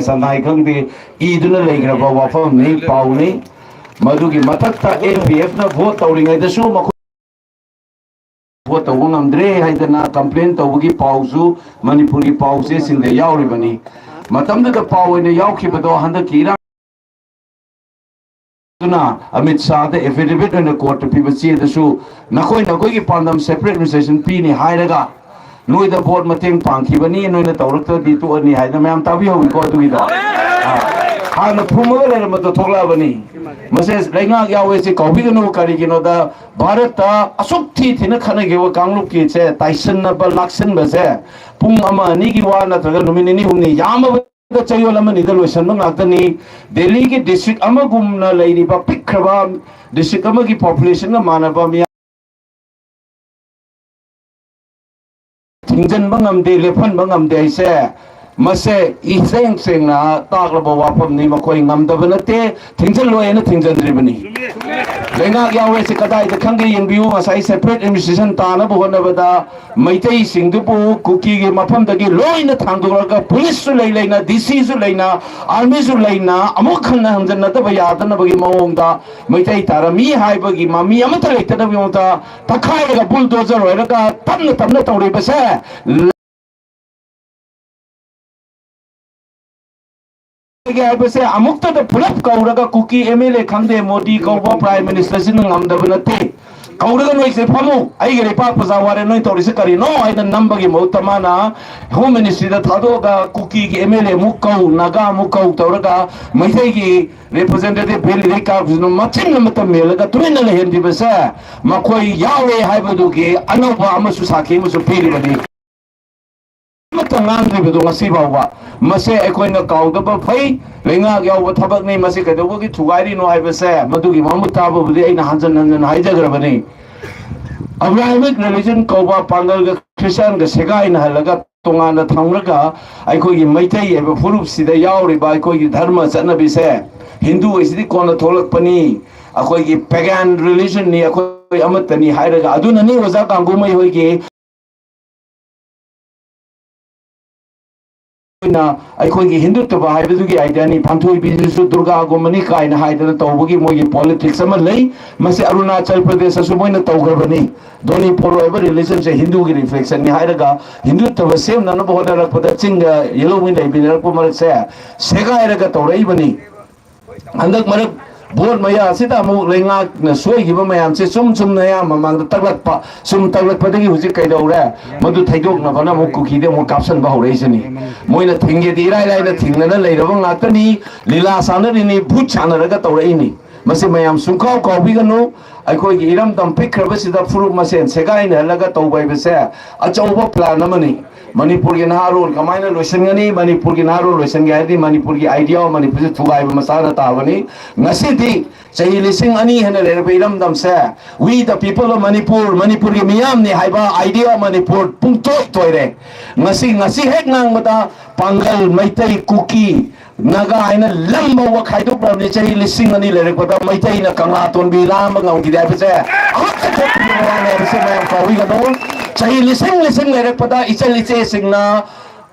sanai khangde iduna leigraba wafam nei pauni madugi mathakta NPF na vote tawringai da su makhu vote tawung amdre haidana complaint tawgi pausu manipuri pause sinde yauribani matamda da pawine yaukibado handaki Amit Shah the affidavit in the court to people see the shoe. Nakoi Nakoi Pandam separate administration P ni Haidaga. No the board Mating Pankibani and the Torto di to any Haidam Tavio we go to it. And the promoter and the Tolavani. Mrs. Renga Yawes Kobigano Karigino the Barata Asukti in a Kanagawa Kangluki Tyson Balakson Bazaar. Pumama Nigiwana Taganumini Yama. The Chayola Nidaluation Matani, Delhi district Amagumna lady, but Pikraba, district Amagi population of Manabamia Tingan Bangam de Lepan Bangam de say, Mase, Isang Sing, Taglaba Wapam Nima Coing Amdavanate, Tingal and Tingan Ribani. Lenga Yawes Kadai, the Kangi in view as I separate administration Tana, Bonavada, Maite Singapore, Cookie, Mapam the law in the Tangoraga, police Sulena, disease Sulena, army Sulena, Amokana, and the Natabayatan of Gimonda, Maite Tarami, Haibagi, Mami, Amatalated of Yonta, Takai, bulldozer, Raga, Tamna Ribasa. Amukta the Pulap Kauraga cookie MLA Kande Modi Kauba Prime Minister Sinam the Venate. Kauraga no is a Pamu. I get a Papazawar no Torisakari. No, I the number Motamana, Home Ministry the Tadoga cookie MLA Mukau, Naga Mukau Tauraga, Maitegi representative Billy Rekab, no Machin Matamil, the twin Hendi Basa, Makoi Yahweh Hybaduki, Anova Amasusaki was a period. Tangan ribedo ngasi bawa mase ekoi na kaudaba phai lenga yaw thabak nei mase kadogo ki thugairi no ai base madugi mamuta ba budi aina hanjan haijagrabani Abrahamic religion kauba pangal ga Christian ga segai na halaga tongana thamraga aikoi gi maitai eba furup sida yauri ba aikoi gi dharma chanabi se Hindu isidi kona tholak pani akoi gi pagan religion ni akoi amatani hairaga aduna ni waza kangu mai hoi gi Aikogi Hindu to buy the Idani, Pantu business to Durga Gomanika and Haida Togi Mogi politics. Amalay, Masi Arunachal Pradesh, Sumona Togabani, Doni Poro ever relations a Hindu reflex and Haidaga, Hindu to the same none of the Padating yellow wind, I've been Sega Eraga Torabani. And that Marak Board Maya Sita Mulinga, Sway, give my answer, some Nayam among the Taglapa, some Taglapati, who's a Kaidora, Madu Tago, Navana Mukuki, the Mokapsan Bahorasini. Moina Tingi, the Ira, Tingana, later on Latani, Lila Sanarini, Puchana Ragatorini. Massimayam Sunko, Kobigano, I call Iram Dampik, Rabasida Furu Masen, Segain, Lagato by Besa, a Choba Planamani. Manipurian Haru, Kamana Lusangani, Manipurian Haru, Lusangadi, Manipuri idea, Manipur to buy Masara Tavani, Nasiti, say listen any and a Ram Damsa. We the people of Manipur, Manipuri Miamni, Haiba, idea Manipur, Punto Toire, Nasi Hegnangata, Pangal, Maitai, Cookie, Naga, and a Lamba Wakaido, probably say listen any lyric, but Maitai, Kamaton, Bilam, Gidapasa. Say listen, Pada, Ichalice Signa,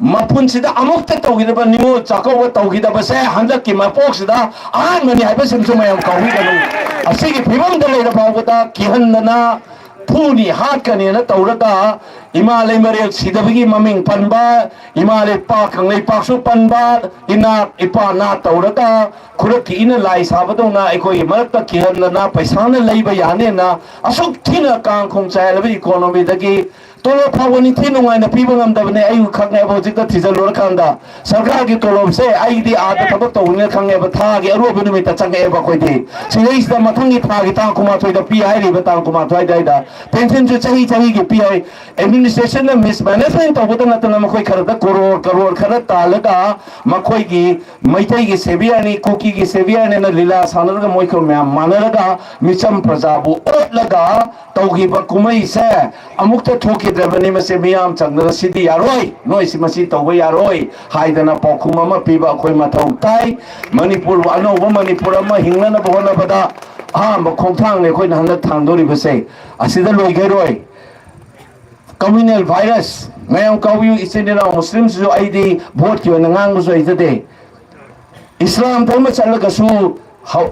Mapunsida, Amokta Togida, New Chako, Togida Basa, Handaki, Mapoxida, I many habits into my Kawida. I say, people the later about Kihandana, Puni, Hakani, Tauraka, Imale Maria Sidavigi, Maming Panba, Imale Park, and Lay Paksu Panba, Ina Ipana Tauraka, Kuraki in a lies, Havadona, Eko Marta Kihandana, Paisana Labor Yanina, Asok Tina Kang Kong Salavi economy, the gay. Tolo Pawani Tino and the people on the Ayu Kanga Jika Tizalurkanda. Sargagi Tolo say, I the art of Tabato, Kanga Tagi, a Robin with a Tanga Evacuate. She raised the Matangi Tagi Tankuma to the PI, but Tankuma Tida. Pension to Tahiti PI administration and mismanagement of Watanatanamakoi Karata, Karor Karata, Laga, Makoigi, Maitegi Seviani, Cookie Sevian and Lila Sanaga Moiko Manaraga, Micham Prazabu, Laga, Togi Bakumai say, Amukta Toki. Revenue Semiam Changla City Aroi, Noisy Masita way Aroi, Haidana Pokuma, Piba Koimatau Tai, Manipur, Ano, Manipurama, Hingana Bonabada, Kontang, Nekoin 100 Tandori say, Asida Loigeroi, communal virus, Mayam Kawu is in Muslims, so ID, bought you and Nangus is the day. इस्लाम धर्म चलगसु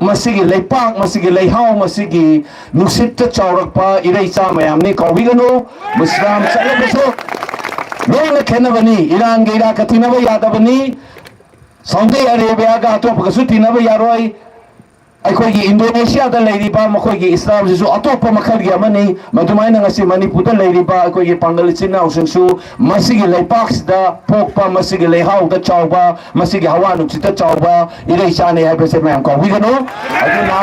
मसिगी लेपाक मसिगी लेहाव मसिगी नुसित चौरकपा इरैचा मयामनि कौबिगनो मुस्लिम चलगसु loan खेनबनी Iran गे Iraq तिनब यादबनी Saudi Arabia का अतोपगसु तिनब यारोय अखोगी Indonesia दा लेरिबा मखोगी इस्लाम जिसु अतोप मखलगी अमनी मदुमाइना ngasi Manipur दा लेरिबा अखोगी पांगल चिना उसिंसु मसिगी लेपाक्स दा पोकपा मसिगी लेहाउ दा चावबा मसिगी हवा नुचिता चावबा इरेचाने हाबसे ma'am कौबिगनो अदुना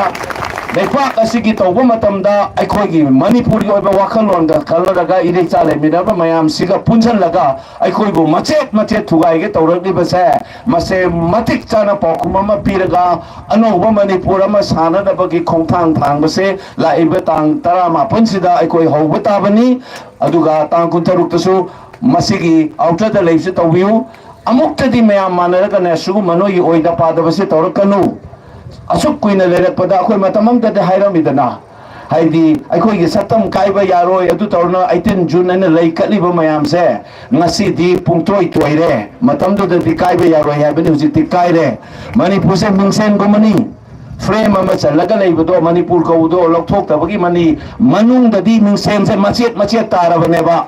लेपाक असिगी तौबा मतमदा अखोगी मणिपुर की ओबा वाखलोन दा खलरगा इरेचा लेमिनाबा मयाम सिगा पुंजनलगा अखोइबु मचेत मचेत थुगाइगे तौरगलिबसे मसे मतिक चाना पौकुमा पीरगा अनोबा मणिपुर सानदबगी खोंथांग थांबसे लाइबे तांग तरा मापनसिदा अखोइ हौबा ताबनी अदुगा तांग कुंतरुक्तसु मसिगी आउटरदा लेबसे तौबियु अमुक्तदी मयाम मानरगने सुगु मनोई ओइदा पादबसे तौरकनु असुक कुइना लेरकपदा अखोइ मतमंगदे हाइरमिदना हाइदी अखोइगी सतम काइबा यारोय अदु तौरना 18 जून अने लेकलिबा मयामसे ngasi पुंगतोय तोइरे मतमदुदि काइबा यारोय हाइबनि हुजिति काइरे मणिपुरसे मिंगसेन गुमनी फ्रेम चलगा लेबदो मणिपुर कौदो लौथोक्तबगी मनी मनुंगददी मिंगसेन से मचेत मचेत तारबनेबा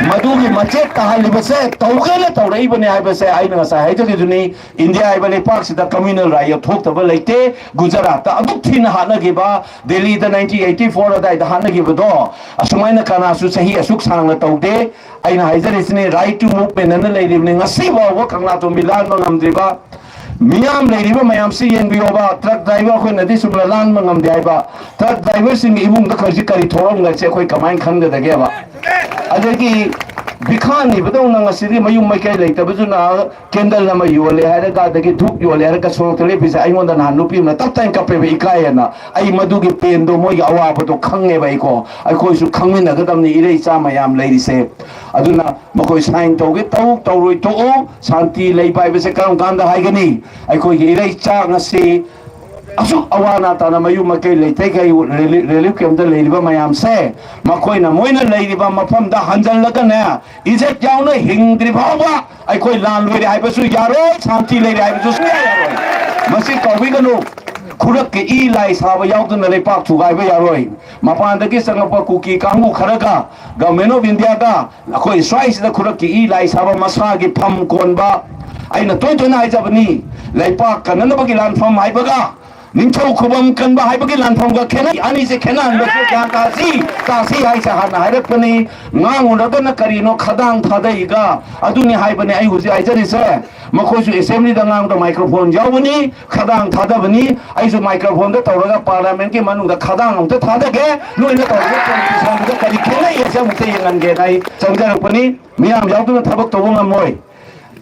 मधुगी मचेत ताहलिबसे तौगेले तौरइबने हाइबसे आइना ngasa हाइजगिदुनी इंडिया हाइबले पार्कसिदा कम्युनल राय थोक्तबा लेते गुजरात अदुक थिन हानगिबा दिल्ली दा 1984 अदाइदा हानगिबदो असुमाइना कानासु सही असुक सांगना तौदे आइना हाइजरिसने राइट टू मूवमेंट अन लेरिबने ngasi बावो खंगलातो मिलान मंगमद्रिबा मियाम लेरिबा मयाम से येंबियोबा ट्रक ड्राइवर अखोइ नदी सुमला लान मंगमदे हाइबा ट्रक ड्राइवर सिंग इमुंग द खरजि करि थोरंगसे अखोइ कमाइन खंगदगेबा अदगी बिखानी बदौना ngasi मयुम मैकै लेतबजुना कैंडल नम योले हारगा दगी धूप योले हारगा सोरतले बिसा आइंगोंदा ना नुपी न तप टाइम कपेबे इकायना आई मधुगी पेंदो मोय अवाबदो खंगेबा इको अखोइसु खंगमिनगदमनि इरेचा मयाम लेरिसे अदुना मखोइ साइन तौगे तौ तौरोइ तो शांति लेबाइबसे करम कांदा हाइगनी अखोइगी इरेचा ngasi असुक अवाना ताना मयु मकै लेते कई रिलीफ कैंप लेरिबा मयाम से मखोइना मोइना लेरिबा मफम दा हंजलगने इजेट याउना हिंद्रि भावा अखोइ लान लोइरे हाइबसु यारो शांति लेरे हाइबसु सुया यारो मसि कौबिगनु खुरक के ई लाई साबा याउदना लेपाक थुगाइबा यारोइ मपानदगी संगपा कुकी कांगु खरगा गवर्नमेंट ऑफ इंडिया का अखोइ स्वाइसदा खुरक के ई लाई साबा मसागी फम कोनबा आइना तोइना हाइजबनी लेपाक कननबगी लान फम हाइबगा निंथौ खुबम कनबा हाइबगी लानफम गा खेना आनी से खेना अनबसु क्या तासी हाइ से हाना हाइरपनी ngangunadana karino khadang thadaiga aduni haibane ai huji aijari se makhoju assembly da ngang da microphone jawbani khadang thadabani aisu microphone da tawraga parliament ki manung da khadang amta thadage loina tawraga politician da kari khena yesa mukte yangan ge nai changjarapani miyam yawduna thabak tawong amoi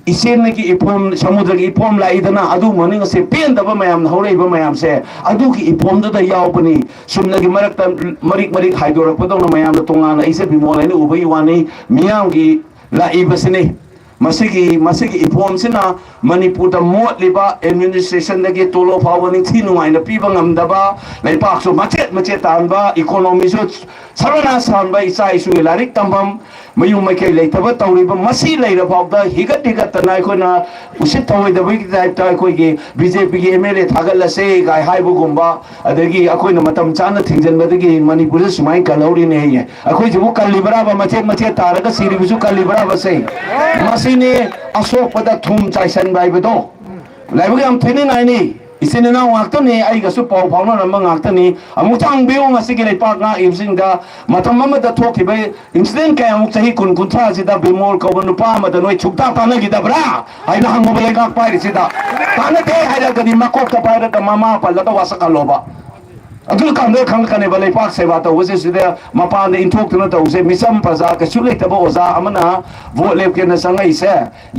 इसेन की इफोम समुद्र की इफोम लाइदना अदु मनिंग से pen दबा मयाम हौरेबा मयाम से अदु की इफोम the यावपनी Sumana की मरक मरिक मरिक हाइदोरक पदों मयाम द तोंगाना इसे बिमोलाइन उबई वानी मियाम की लाइबसने मसिगी इफोम सिना मणिपुर द मोटलिबा एडमिनिस्ट्रेशन दगे तोलो फावनी थी नुआइना पीबा ngамदबा लाइपाक सो मचे तानबा इकोनॉमी सो सरना सानबा इसा इसु लारिक तंबम मयु मैकै लेतबा तौरिबा मसी लेरा फावदा हिगत तना कोना उसित तौइदबई टाइप ता कोइगे बीजेपी के एमएलए थागलसे गाय हाइबुगुंबा अदगी अखोइना मतम चाना थिंजनबदगी मणिपुर सुमाइ कलौरी ने है अखोइ जबु कलिबरा बा मचे तारगा सिरिबुसु कलिबरा बसे मसीने अशोकपदा थुम चाइसन बाइबदो लाइबगे हम थिनि नाइनी इसेने ना वाक्तने आइगसु पाउ fauna Namma गाक्तनी अमुचांग बेओ ngasi ge lepak nga imsingda matam amada thokhibe incident ka amuk chahi kun kuntha sida bimol ko nupa amada noi chukta tana gi dabra aina hang mobile ka pai sida tana te haira gadi makok ta pai da mama palla da wasaka loba adul kamde khangkane balai pak seba ta wose sida mapan de inthok tuna ta use misam praja ka chulai ta bo oza amana vote lep ke na sangai se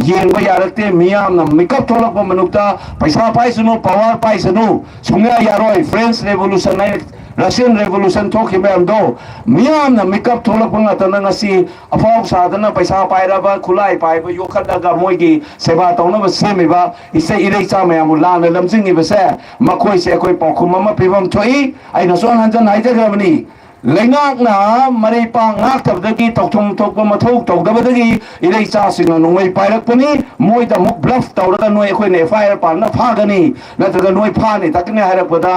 yengba yarakte miyam na makeup tholak ba manukta paisa pai sunu power pai sunu sungya yaroi French revolution nai Russian revolution thoki ba amdo miyam na makeup tholak ba ngata na ngasi afau sadana paisa pai ra ba khulai pai ba yokhat daga moigi seba tauna ba semi ba ise irei cha mayam la na lamjing ni ba se makoi se koi pakhum ma pibam thoi ai na son hanjan haija grabani लेंगाकना मरेपा ngakthabdagi tokthong thokpa mathau tawdabadagi irei chasingna nongmai pairakpani moida muk bluff tawraga noi ekhoi ne fire parna phagani natraga noi phani takne hairakpada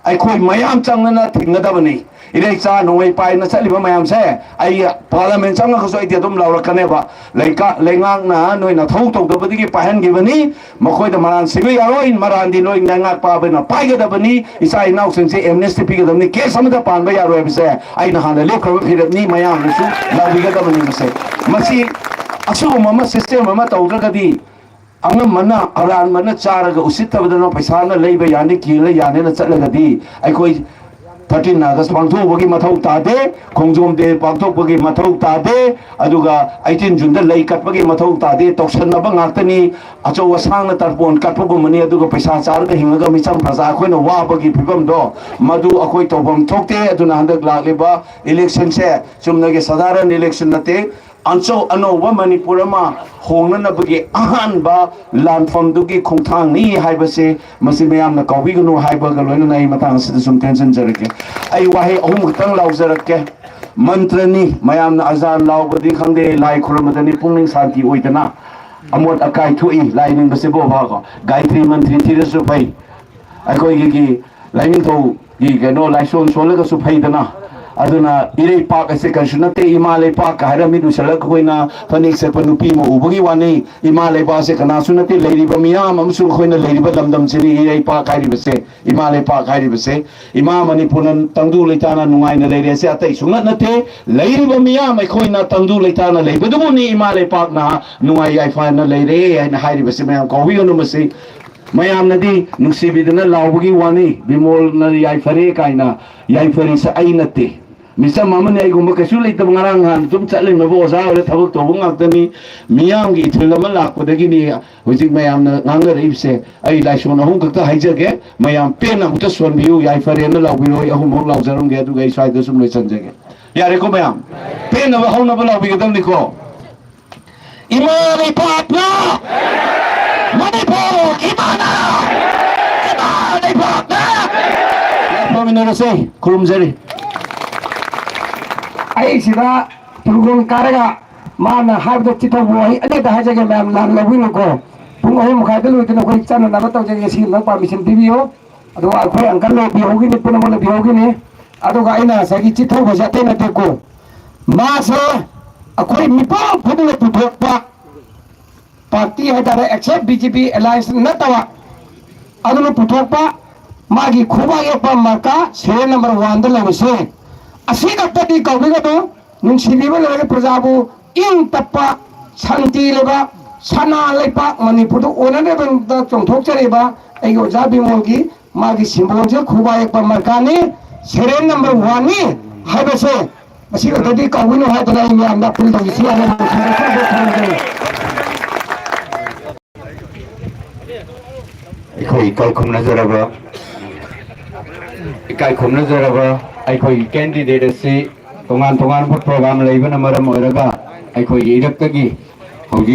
aikhoi mayam changnana thinggadabani irei cha nongmai paina chaliba mayam se ai parliament changna khaso ai dum lawrakaneba leingakna noi na thau tawdabadagi pahangibani makhoi da maran sibi yaroi maran di noi ngak pa bena paigadabani isa inau singse amnesty pigadabni case amada panba yaroi bise ai na hana lekhraba phirabni mayam su lawigadabani bise masi asugum ama system ama tawdragadi angam mana aran mana charaga usittabadana paisa na leiba yani kila yani na chatlagadi aikoi 13 August pangthokbagi mathau tade khongjom de pangthokbagi mathau tade aduga 18 June da lei katbagi mathau tade toksanaba ngaktani acho wasangna tarpon katpogumani aduga paisa charga hingaga micham praja khoina wabagi phibam do madu akoi tobam thokte aduna handak lakleba election se chumnage sadaran election nate anso anoba manipura ma hongnanabagi ahanba lanfamdugi khongthang ni haibase masi mayamna kawbigunu haibaga loina nai matang sida sum tension jarake ai wahe ahum khang laujarakke mantrani mayamna azan laubadi khangde lai khuramadani pungning santi oidana amot akai thui laining base bo bhago gayatri mantri thirasu pai akoi gi laining tho gi gano laison solaga su phaidana aduna irei park ase kansunate imalai park harami du salak hoina phanik se panupi mo ubagi wani imalai ba se kana sunate leiriba miyam amsu hoina leiriba damdam chiri irei park hairi base imalai park hairi base imam ani punan tangdu leitana nungai na leire se atai sungat nate leiriba miyam ai khoina tangdu leitana leibedu ni imalai park na nungai ai fa na leire ai na hairi base mayam kawi onu mase mayam nadi nuksibidana lawbagi wani bimol na yai fare kaina yai fare sa ai nate misa mama ne gumba kasu leita ngarang han tum chatle me bo sa ole thabuk to bungak tani miyam gi thilama lakpadagi ni hojik mayam na ngangar ibse ai lai son ahum kakta haijage mayam pena uta son biu yai fare na lawbiro ahum hok lawjarum ge du gai sai da sum loi chanjage yare ko mayam pena ba hona ba lawbi gadam ni ko imani patna manipur imana imani patna paminara se kurumjari ai sida purgon karaga mana habda chita boy ade da hajaga mam lan lawin ko pung ahum khaida lu tin ko chana na bataw jage sin na permission dibiyo ado akhoi angkal lo bihogi ni puna mona bihogi ni ado ga ina sagi chita ho jate na te ko ma se akhoi mipa phudule puthokpa party hadare accept BJP alliance na tawa ado puthokpa magi khuba ye pa marka serial number 1 da lawse asiga tadi kawbigado nungsibiba lege prajabu ing tappa shanti leba sana lepa manipur onane bang chongthok chareba ai go jabi molgi magi symbol je khuba ek pa markani serial number 1 ni haibase asiga tadi kawino hadana mi amna pul do isi ane ikai khum nazaraba ikai khum nazaraba aikhoi candidate ase tongan tongan program leibana maram oiraga aikhoi irak tagi hoji